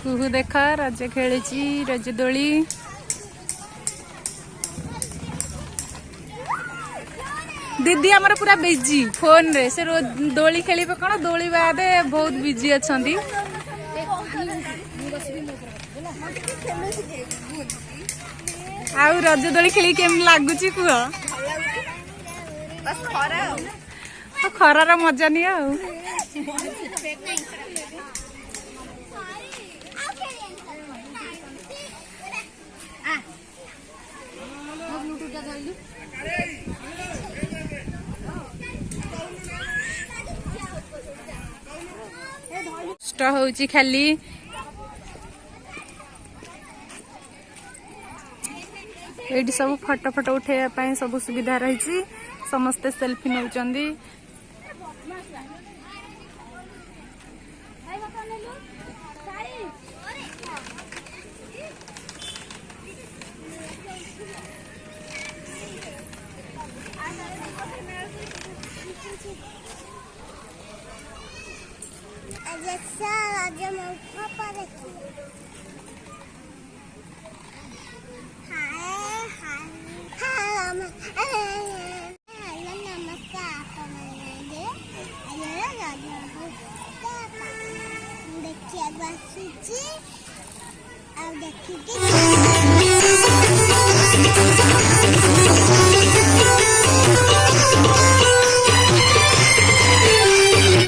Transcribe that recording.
कुहू देखा रज खेली रज दोली दीदी आमर पूरा बिजी फोन रे से दोली खेल कौन दोली बाद बहुत बिजी अच्छा आउ रज दोली खेली केम लगुच कुह खरार मजा नहीं आउ खाली ये सब फोटो फोटो उठाई सब सुविधा रही समस्ते सेल्फी नौचंदी देखिए